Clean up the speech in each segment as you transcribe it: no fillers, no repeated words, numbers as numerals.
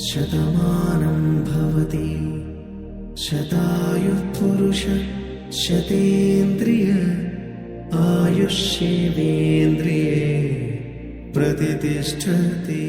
శతమానం భవతి శతాయుః పురుష శతేంద్రియ ఆయుష్యేంద్రియే ప్రతిష్ఠతి.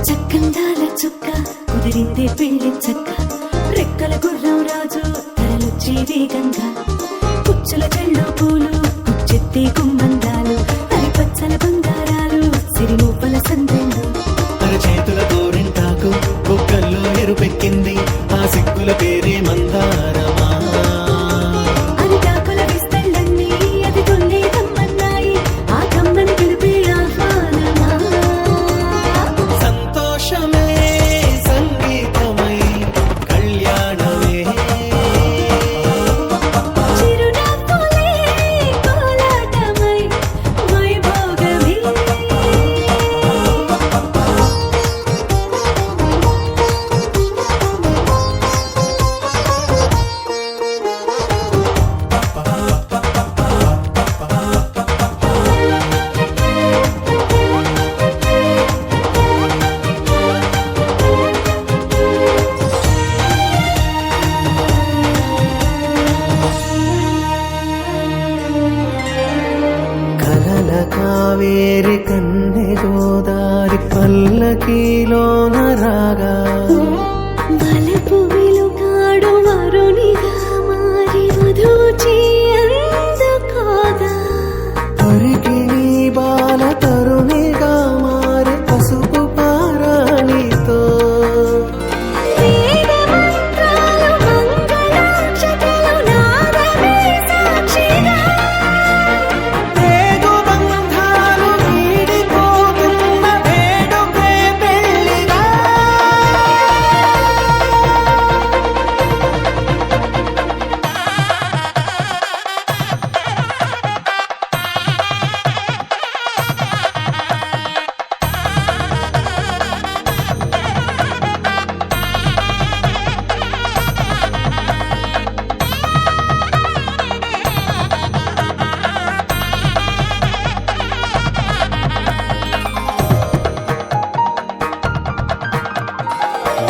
చక్కందాల చుక్క కుదిరిందే పెళ్లి చక్క, రెక్కల గుర్రం రాజు తరలొచ్చే వేగంగా, కుచ్చుల చెళ్ళు పూలు కుచ్చెత్తే గుమ్మందాలు, అరి పచ్చల బంగారాలు సిరిమూపల సందెళ్ళు, అరచేతుల గోరింటాకు బొక్కల్లో ఎరుపెక్కింది ఆ సిగ్గుల పేరే మందారమా. అరిటాకుల విస్తళ్ళన్నీ అది కొన్నే కమ్మన్నాయి, ఆ కమ్మని పిలిపే ఆహ్వానమా. సంతోషమే సంగీతమై కళ్యాణమే, చిరునవ్వులే కోలాటమై వైభోగమే. కలల కావేరి కన్నె గోదారి పల్లకీలోన రాగా, వలపు వెలుగాడు వరునిగా మారి వధూచి అందుకోగా, పరికి నీ బాల తరుణిగా మారి పసుపు పారాణితో, వేద మంత్రాలు మంగళాక్షతలు నాదమే సాక్షిగా, రేగు బంధాలు వీడిపోతున్న వేడుకే పెళ్లిగా.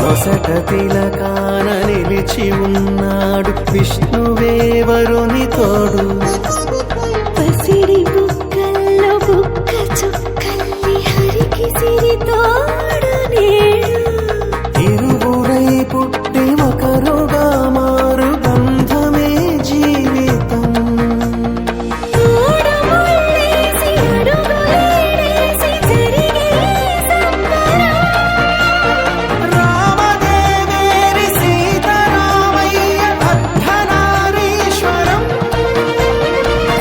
నొసట తిలకాన నిలిచి ఉన్నాడు విష్ణువే వరుని తోడు, పసిడి బుక్కల్లో బుక్క చుక్కల్లి హరికి సిరి తోడు నేడు, ఇరువురై పుట్టి ఒకరుగా మారు బంధమే జీవితం. తోడు ముళ్ళేసి అడుగులేసి జరిగే సంబరం, రామదేవేరి సీతారామయ్య అర్ధనారీశ్వరం,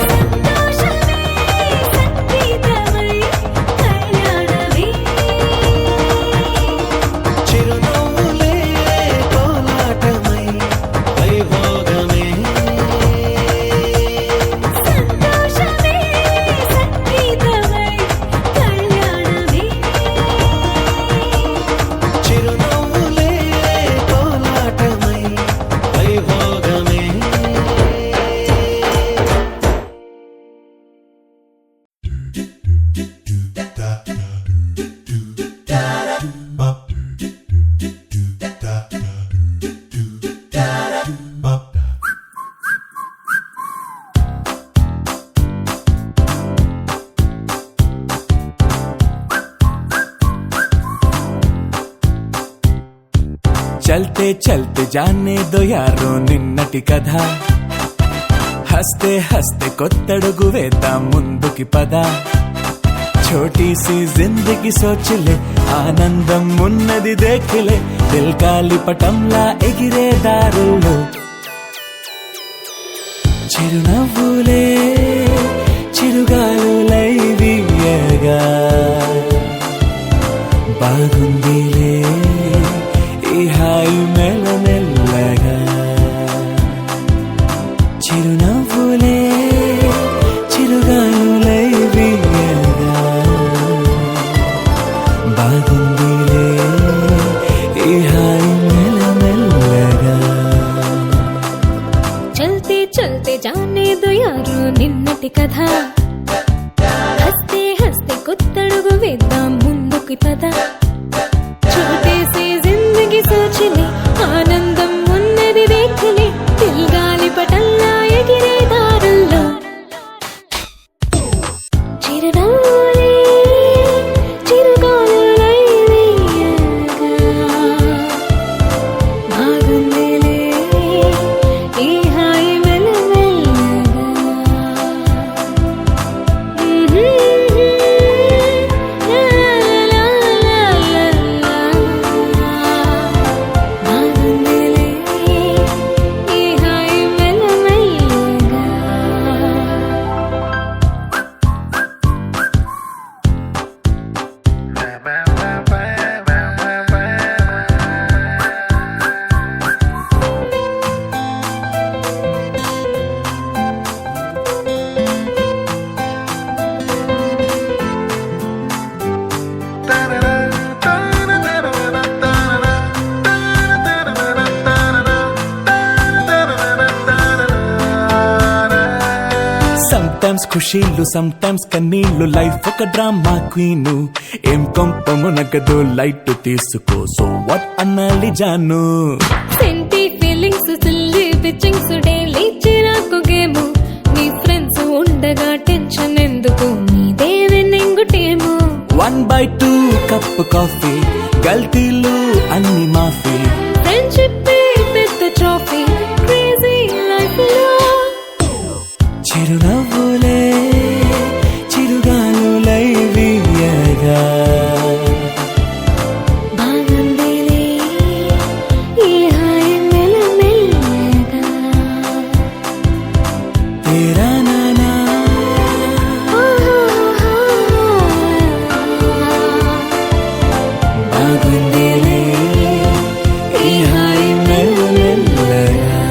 సంతోషమే సంగీతమై కళ్యాణమే. చిరునవ్వులే కోలాటమై వైభోగమే, సంతోషమే సంగీతమై కళ్యాణమే. చిరునవ్వులే కోలాటమై వైభోగమే. चलते चलते जाने दो यारो నిన్నటి కథ, హస్తే హస్తే కొత్తడుగు వేద్దాం ముందుకి పద, छोटी सी जिंदगी सोच ले ఆనందం ఉన్నది దేఖలే, దిల్ గాలి పటంలా ఎగిరే దారుల్లో, చిరునవ్వులే చిరుగాలులై వీయగా బాగుందిలే హాయి మెల్లమెల్లగా చిరునవ్వులే చిరుగాలులై వీయగా బాగుందిలే ఈ హాయి మెల్లమెల్లగా చల్తే చల్తే జానే దో యారో నిన్నటి కథ హస్తే హస్తే కొత్తడుగు వేద్దాం ముందుకి పద छोटे जिंदगी सोच ले आनंदम ఉన్నది देखले తిల్గాలి పటల్లా ఎగిరే దారుల్లో చిరునవ్వులే చిరుగాలులై వీయగా బాగుందిలే ఈ హాయి మెల్లమెల్లగా బాగుందిలే ఈ హాయి మెల్లమెల్లగా సమ్టైమ్స్ ఖుషీలు సమ్టైమ్స్ కన్నీళ్లు లైఫ్ ఒక డ్రామా క్వీను ఏం కొంపము నగదు లైట్ తీసుకో సో వాట్ అన్నాలి జాను సెంటి ఫీలింగ్స్ సిల్లీ పిచ్చింగ్స్ డైలీ చిరాకు గేము నీ ఫ్రెండ్స్ ఉండగా టెన్షన్ ఎందుకు నీదే విన్నింగ్ టీము 1/2 కప్ కాఫీ గల్తీలు అన్ని మాఫీ ఫ్రెండ్షిప్ పెద్ద ట్రోఫీ క్రేజీ లైఫ్ లో చిరునవ్వులే చిరుగాలులై వీయగా బాగుందిలే ఈ హాయి మెల్లమెల్లగా తేరా నానా బాగుందిలే ఈ హాయి మెల్లమెల్లగా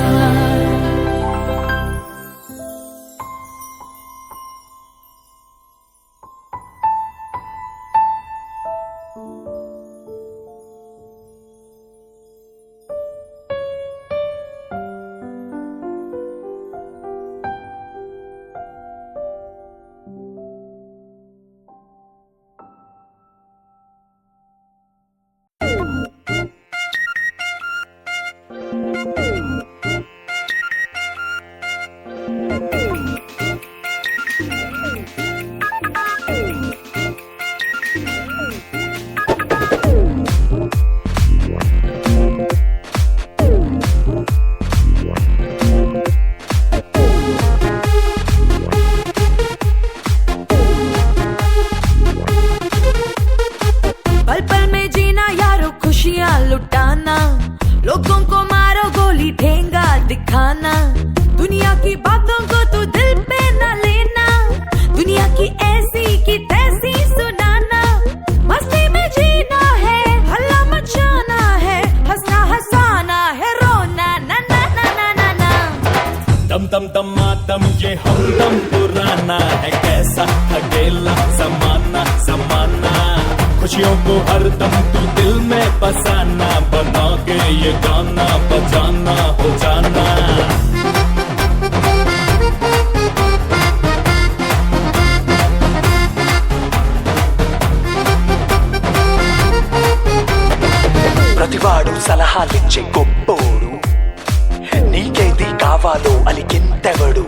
पल पल में जीना यारो खुशियाँ लुटाना लोगों को मारो गोली ठेंगा दिखाना दुनिया की बातों को तू दिल पे न लेना दुनिया की ऐसी की तैसी सुनाना मस्ती में जीना है हल्ला मचाना है हंसना हंसाना है रोना ना ना ना ना ना ना दम दम दम मातम ये हमदम पुराना है कैसा अकेला समाना समाना खुशियों को हर दम तू दिल में बसाना बना के ये गाना बजाना हो जाना ప్రతివాడు సలహాలిచ్చే గొప్పోడు నీకేది కావాలో అలికింతెవడు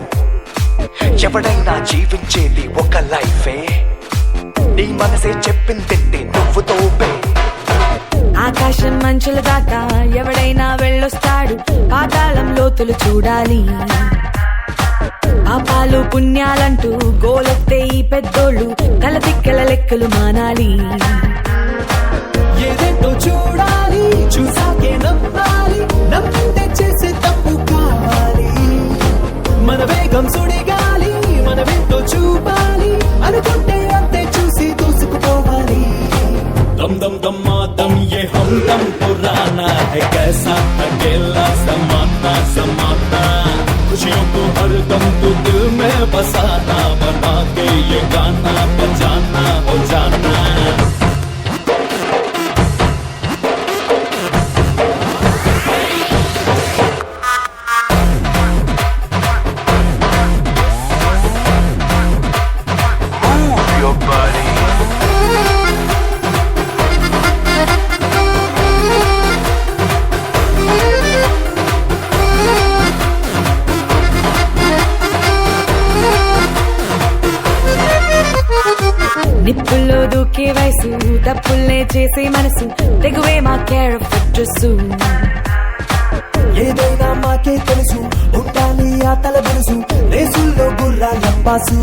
ఎవడైనా జీవించేది ఒక లైఫే నీ మనసే చెప్పింది నువ్వు తోపే ఆకాశం మంచుల దాకా ఎవడైనా వెళ్ళొస్తాడు పాతాళం లోతులు చూడాలి పాపాలు పుణ్యాలంటూ గోలెత్తే ఈ పెద్దోళ్ళు కలతిక్కల లెక్కలు మానాలి ఏదేంటో చూడాలి చూసాకే నమ్మాలి నమ్మితే చేసే తప్పు కావాలి మన వేగం సుడిగాలి మనమేంటో చూపాలి అనుకుంటే అంతే చూసి దూసుకుపోవాలి దమ్ దమ్ దమ్ మాతమ్ मातम ये हमदम पुराना है कैसा अकेला समाना समाना खुशियों को हरदम तू दिल में बसाना बना के ये गाना बजाना हो जाना your body. నిప్పుల్లో దూకే వయసు తప్పుల్నే చేసే మనసు తెగువే మా కేర్ డ్రెస్సు ఏదైనా మాకే తెలుసు ఉండాలి ఆ తల బురుసు రేసుల్లో గుర్రాల పాసు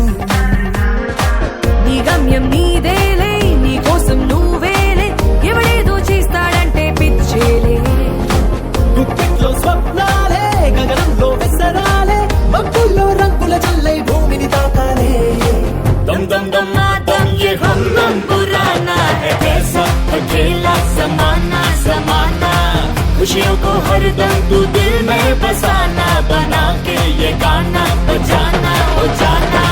నీ గమ్యం నీదేలే నీ కోసం నువ్వేలే ఎవడేదో చేస్తాడంటే పిచ్చేలే గుప్పిట్లో స్వప్నాలే గగనంలో విసరాలే మబ్బుల్లో రంగుల జల్లై భూమిని తాకాలే दम दम दम मातम ये हमदम पुराना है कैसा अकेला समाना समाना खुशियों को हरदम तू दिल में बसाना बना के ये गाना बजाना हो जाना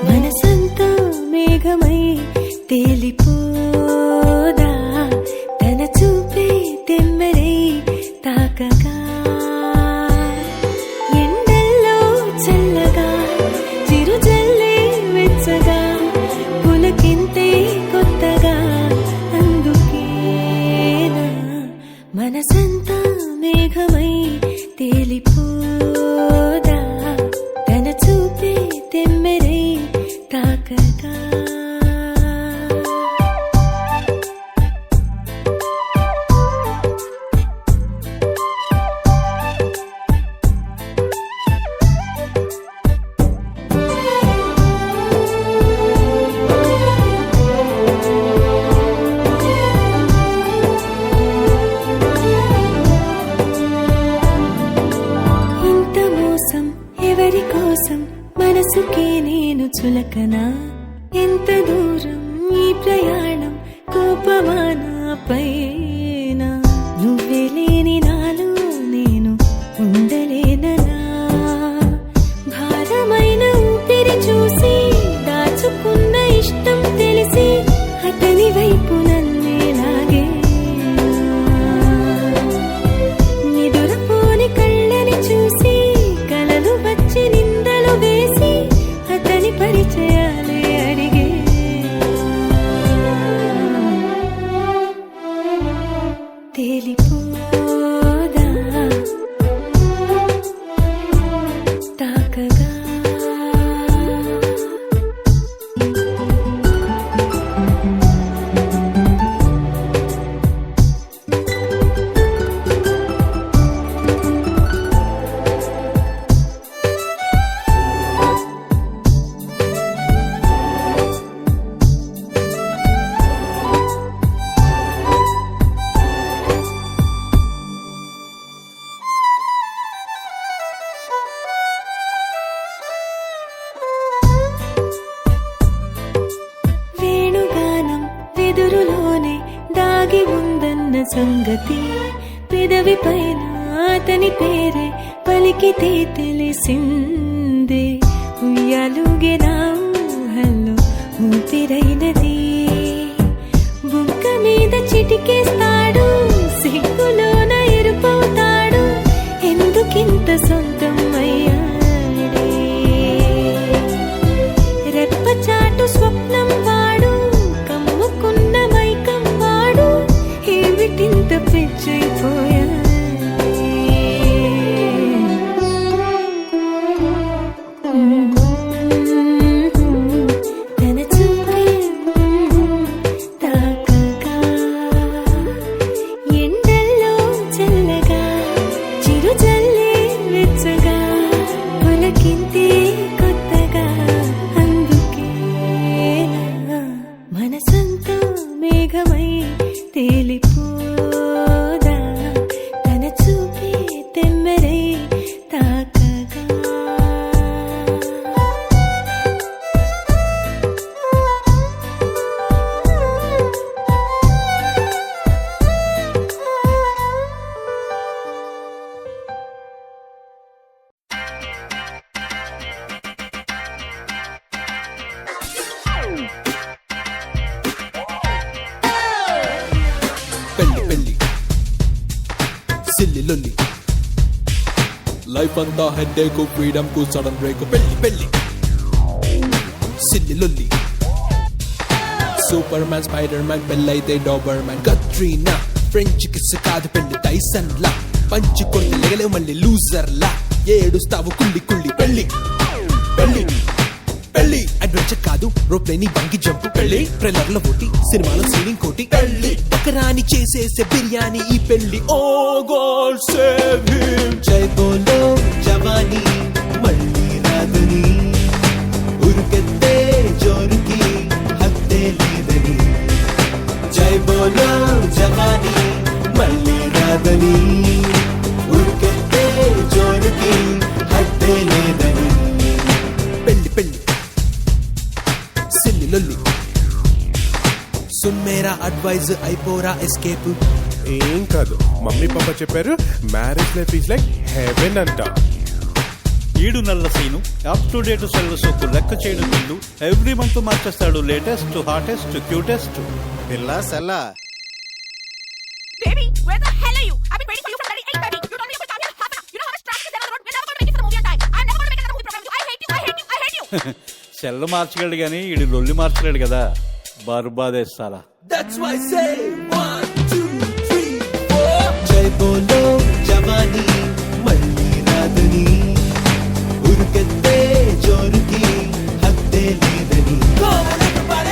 మనసంతా మేఘమై తేలిపోదా తన చూపే తెమ్మెరై తాకగా ఎండల్లో చల్లగా చిరుజల్లే వెచ్చగా పులకింతే కొత్తగా అందుకేనా మనసంతా మేఘమై తేలిపోదా తన చూపే తెమ్మెరై తాకగా ఇంత మోసం ఎవరి కోసం మనసుకే నేను చులకనా ఎంత దూరం ఈ ప్రయాణం కోపమానా పైన నువ్వే లేని నాలో నేను ఉండలేననా భారమైన ఊపిరి చూసి దాచుకున్న ఇష్టం తెలిసి అతని వైపు నన్నే లాగే నిదురపోని కళ్ళని చూసి కలలు వచ్చి నిందలు వేసి అతని పరిచయాలే అడిగే తేలిపోదా తాకగా వేణుగానం వెదురులోనే దాగి ఉందన్న సంగతి పెదవి పైన అతని పేరే పలికితే తెలిసిందే ఉయ్యాలుగే నా ఊహల్లో ఊపిరైనది బుగ్గ మీద చిటికేస్తాడు సిగ్గులోన ఎరుపవుతాడు ఎందుకింత సొంతం అయ్యాడే రెప్పచాటు స్వప్నం వాడు కమ్ముకున్న మైకం వాడు ఏమిటి ఎంత పిచ్చైపోయా తన చూపే తాకగా ఎండల్లో చల్లగా చిరు చల్లే వెచ్చగా పులకింతే కొత్తగా అందుకే మనసంతా మేఘమై తేలిపోదా తన చూపే తెమ్మెరై తాకగా పెళ్లి పెళ్లి సిల్లి లొల్లి లైఫ్ అంతా హెడ్ఏక్ ఫ్రీడమ్ కు సడన్ బ్రేక్ పెళ్లి పెళ్లి సిల్లి లొల్లి సూపర్ మ్యాన్ స్పైడర్ మ్యాన్ పెళ్ళైతే Dabur man Katrina French kiss కాదు పెళ్లి టైసన్ లా పంచి కొడితే లెగలేవు మళ్ళీ లూజర్ లా ఏడుస్తావు కుళ్ళి కుళ్ళి పెళ్లి పెళ్లి పెళ్లి అడ్వెంచర్ కాదు రోప్లేని బంగి జంప్ పెళ్లి ట్రైలర్ లో ఓటి సినిమాలో సీనింగ్ కోటి పెళ్లి బకరాని చేసేసే బిర్యానీ ఈ పెళ్లి ఓ గాడ్ సేవ్ హిమ్ జై బోలో జవానీ మళ్ళీ రాదని ఉరుకెత్తే జోరుకి హత్తే లేదని జై బోలో జవానీ మళ్ళీ రాదని ఉరుకెత్తే జోరుకి హత్తే లేదని పెళ్లి పెళ్లి సిల్లి లొల్లి సున్ మేరా అడ్వైజ్ అయిపోరా ఎస్కేప్ ఏం కాదు మమ్మీ పాప చెప్పారు marriage life is like heaven అంట. ఈడు నల్ల సీను అప్ టు డేట్ సెల్వ సోకు లెక్క చేయడం వీళ్ళు ఎవ్రీ మంత్ మార్చేస్తాడు లేటెస్ట్ హాటెస్ట్ క్యూటెస్ట్ పిల్ల సెల్ల Baby, where the hell are you? I've been waiting for you for 38, baby. You told me you could come here half an hour. You know how much traffic is there on the road? We're never going to make it to the movie on time. I'm never going to make it to the movie program. I hate you, I hate you, I hate you. Cell మార్చగలడు కానీ ఈడు లొల్లి మార్చలేడు కదా బర్బాదేస్తారా. That's why I say 1, 2, 3, 4 జై బోలో జవానీ మళ్ళీ రాదని ఉరుకెత్తే జోరుకి హత్తే లేదని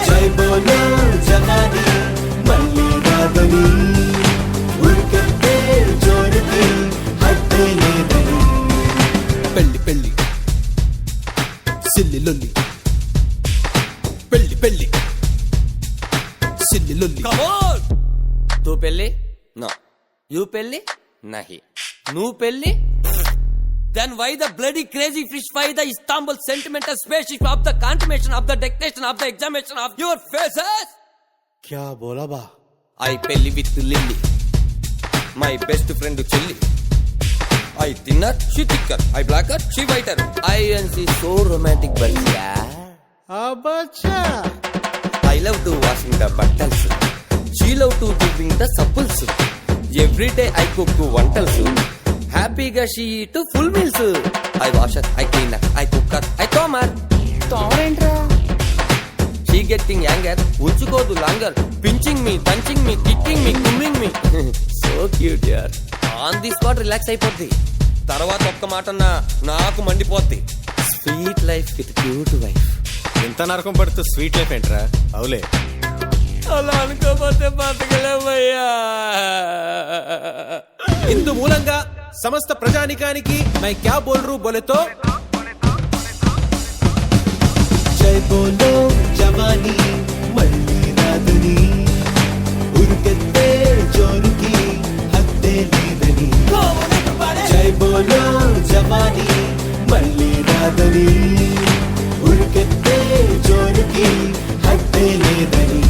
జై బోలో జవానీ మళ్ళీ రాదని ఉరుకెత్తే జోరుకి హత్తే లేదని పెళ్లి పెళ్లి సిల్లి లొల్లి పెళ్లి పెళ్లి సిల్లి లొల్లి तू पेल्ली नो यू पेल्ली नहीं नू पेल्ली then why the bloody crazy fish why the Istanbul sentimental spaceship of the confirmation of the declaration of the examination of your faces క్యా బోలా బా I pelli with Lily my best friend Chilli I thinner she thicker I blacker she whiter I and she so romantic but yeah అబ్బచ్చా I love to washing the buttons. She love to giving the supples. Every day I cook vantals. Happy ga she eat full meals. I wash her, I clean her, I cook her, I comb her. She getting younger, unchukodu longer. Pinching me, punching me, kicking me, grooming me. So cute yaar. On the spot relax అయిపోద్ది. తర్వాత ఒక్క మాట నాకు మండిపోద్ది. Sweet life with cute wife. ఇంత నరకం పడుతూ sweet life ఏంట్రా అవులే. అలా అనుకోపోతే బతకలేమయ్యా. ఇందు మూలంగా సమస్త ప్రజానికానికి మై క్యా బోల్ రూ బోలేతో జై బోలో జవానీ మళ్ళీ రాదని ఉరుకెత్తే జోరుకి హత్తే లేదని జై బోలో జవానీ మళ్ళీ రాదని ఉరుకెత్తే జోరుకి హత్తే లేదని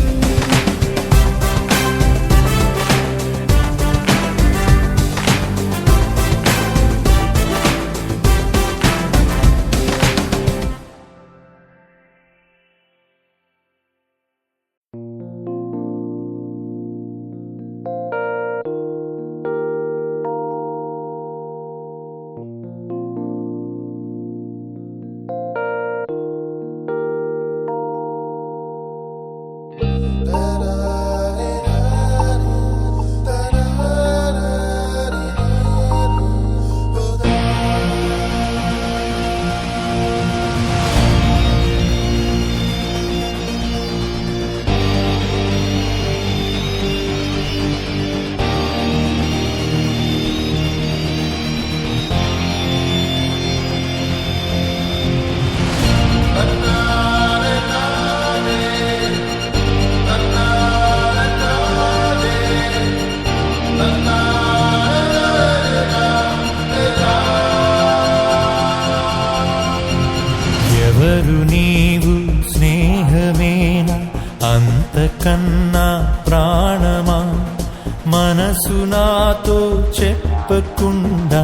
మనసు నాతో చెప్పకుండా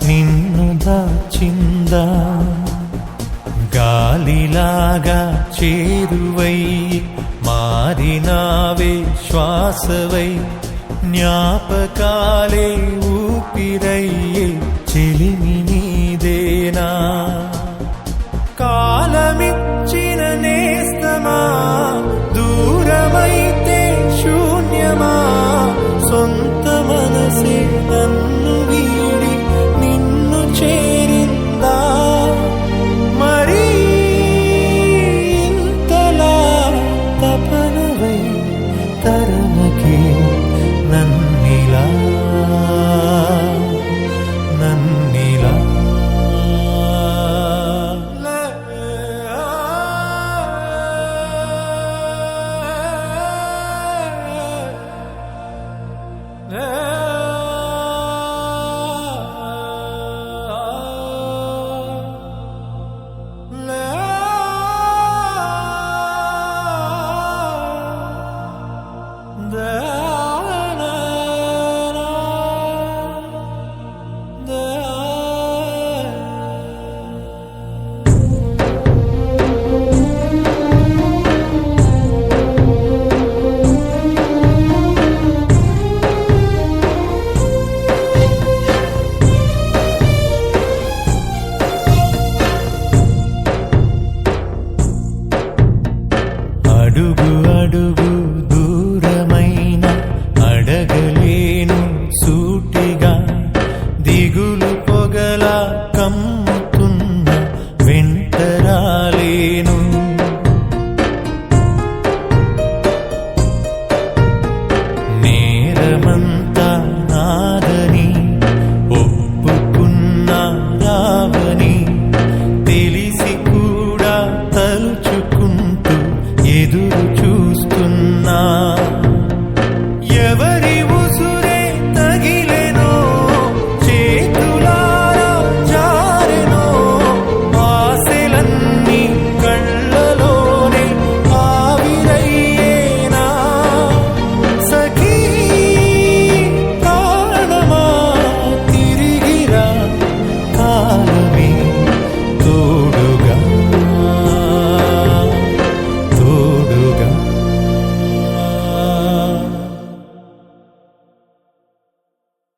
నిన్ను దాచిందా గాలిలాగా చేరువై మారినావే శ్వాసవై జ్ఞాపకాలే ఊపిరయ్యే చెలిమి